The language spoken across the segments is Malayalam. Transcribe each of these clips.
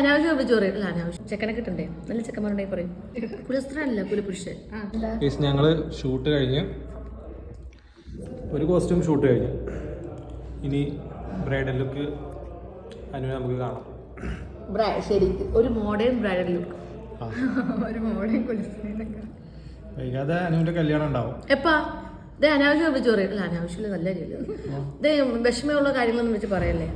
അനാവശ്യം വിളിച്ചു പറയും. അല്ല അനാവശ്യം ചെക്കനെ കിട്ടണ്ടേ, നല്ല ചെക്കന്മാരുണ്ടെങ്കിൽ പറയും. കുലസ്ത്രല്ല കുലപുരുഷൻ. ഞങ്ങള് ഷൂട്ട് കഴിഞ്ഞ് ഒരു കോസ്റ്റ്യൂം ഷൂട്ട് കഴിഞ്ഞു. ഇനി ബ്രൈഡൽ ലുക്ക് അനു നമുക്ക് കാണാം. ശരി, ഒരു മോഡേൺ ബ്രൈഡൽ ലുക്ക്. ഒരു മോഡേൺ വൈകാതെ അനുവിന്റെ കല്യാണം ഉണ്ടാവും. എപ്പാ? അനാവശ്യം വിളിച്ചു പറയും. അല്ല അനാവശ്യമില്ല, നല്ല രീതിയിൽ വിഷമമുള്ള കാര്യങ്ങളൊന്നും വെച്ച് പറയല്ലേ.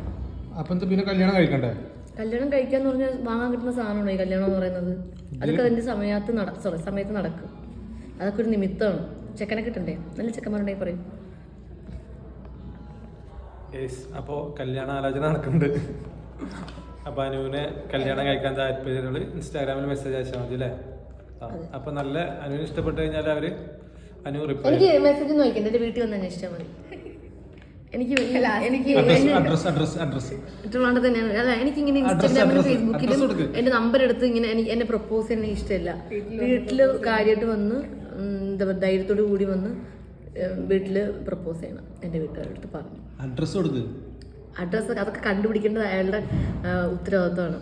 അപ്പം പിന്നെ കല്യാണം കഴിക്കണ്ടേ? കല്യാണം കഴിക്കാന്ന് പറഞ്ഞാൽ വാങ്ങാൻ കിട്ടുന്ന സാധനമാണോ ഈ കല്യാണം എന്ന് പറയുന്നത്? അതൊക്കെ അതിന്റെ സമയത്ത് നടക്കും. അതൊക്കെ ഒരു നിമിത്തമാണ്. ചെക്കനെ കിട്ടണ്ടേ, നല്ല ചെക്കന്മാരുണ്ടെങ്കിൽ പറയും. അപ്പോൾ കല്യാണ ആലോചന നടക്കുന്നുണ്ട്. അപ്പോൾ അനുവിനെ കല്യാണം കഴിക്കാൻ താല്പര്യമുള്ള ഇൻസ്റ്റാഗ്രാമിൽ മെസ്സേജ് അയച്ചാൽ മതി അല്ലേ? അപ്പൊ നല്ല അനുവിന് ഇഷ്ടപ്പെട്ട് കഴിഞ്ഞാൽ അവര് അനു റിപ്ലൈ. എനിക്ക് മെസ്സേജ് നോക്കിയിട്ട് എന്റെ വീട്ടിൽ വന്ന് അന്വേഷിച്ചാൽ മതി. എനിക്ക് എനിക്കിങ്ങനെ ഇൻസ്റ്റാഗ്രാമിലും ഫേസ്ബുക്കിലും എന്റെ നമ്പർ എടുത്ത് ഇങ്ങനെ എന്നെ പ്രപ്പോസ് ചെയ്യാൻ എനിക്ക് ഇഷ്ടമല്ല. വീട്ടില് കാര്യമായിട്ട് വന്ന് എന്താ പറയുക, ധൈര്യത്തോടു കൂടി വന്ന് വീട്ടില് പ്രപ്പോസ് ചെയ്യണം. എന്റെ വീട്ടുകാരുടെ അടുത്ത് പറഞ്ഞു. അഡ്രസ്സ് അതൊക്കെ കണ്ടുപിടിക്കേണ്ടത് അയാളുടെ ഉത്തരവാദിത്വമാണ്.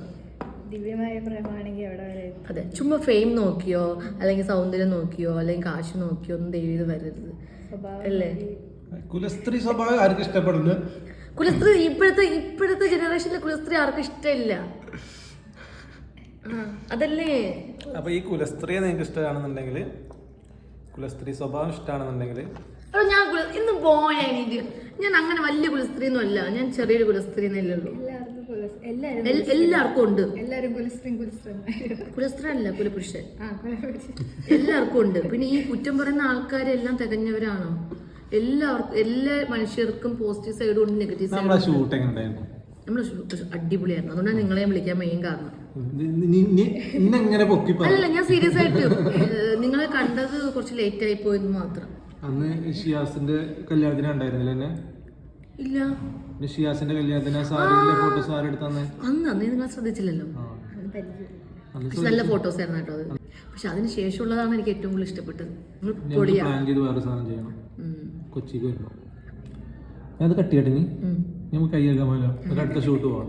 ദിവ്യമായ പ്രേമാണെങ്കിൽ എവിടെ വരെ. അതെ, ചുമ്മാ ഫെയിം നോക്കിയോ അല്ലെങ്കിൽ സൗന്ദര്യം നോക്കിയോ അല്ലെങ്കിൽ കാശ് നോക്കിയോ ഒന്നും ദൈവം വരരുത് അല്ലേ? കുലസ്ത്രീ സ്വഭാവം ആർക്കും ഇഷ്ടപ്പെടുന്നു. കുലസ്ത്രീ ഇപ്പോഴത്തെ ജനറേഷനിലെ കുലസ്ത്രീ ആർക്കും ഇഷ്ടമില്ല. അതല്ലേ. അപ്പൊ ഈ കുലസ്ത്രീയെ നിങ്ങൾക്ക് ഇഷ്ടമാണെന്നുണ്ടെങ്കിൽ, കുലസ്ത്രീ സ്വഭാവം ഇഷ്ടമാണെന്നുണ്ടെങ്കിൽ ഞാൻ ഇന്ന് പോയാണെങ്കിൽ ഞാൻ അങ്ങനെ വലിയ കുലസ്ത്രീ ഒന്നും അല്ല. ഞാൻ ചെറിയൊരു കുലസ്ത്രീ എന്നല്ലേ ഉള്ളൂ. എല്ലാവർക്കും ഉണ്ട്. കുലസ്ത്രീ അല്ല കുലപുരുഷൻ. എല്ലാവർക്കും ഉണ്ട്. പിന്നെ ഈ കുറ്റം പറയുന്ന ആൾക്കാരെല്ലാം തികഞ്ഞവരാണോ? എല്ലാ മനുഷ്യർക്കും പോസിറ്റീവ് സൈഡും ഉണ്ട്, നെഗറ്റീവ് സൈഡും. നമ്മുടെ ഷൂട്ട് അടിപൊളിയായിരുന്നു. അതുകൊണ്ടാണ് നിങ്ങളെ വിളിക്കാൻ മെയിൻ കാരണം. അല്ലല്ല, ഞാൻ സീരിയസ് ആയിട്ട് നിങ്ങളെ കണ്ടത് കുറച്ച് ലേറ്റ് ആയി പോയെന്ന് മാത്രം. അന്ന് ഷിയാസിന്റെ കല്യാണത്തിന് ഉണ്ടായിരുന്നില്ല? ഇല്ല, ഷിയാസിന്റെ കല്യാണത്തിന് സാരിയിലെ ഫോട്ടോസ് ആരെടുത്തന്നെ? അന്ന് നിങ്ങൾ ശ്രദ്ധിച്ചില്ലല്ലോ. നല്ല ഫോട്ടോസ് ആയിരുന്നു കേട്ടോ അത്. പക്ഷെ അതിന് ശേഷമുള്ളതാണ് എനിക്ക് ഏറ്റവും കൂടുതൽ ഇഷ്ടപ്പെട്ടത്. കൊച്ചിക്ക് വരുമ്പോ ഞാൻ അത് കട്ട് ചെയ്യട്ടെ, നമുക്ക് കൈ കഴുകാമല്ലോ, അടുത്ത ഷൂട്ട് പോവാം.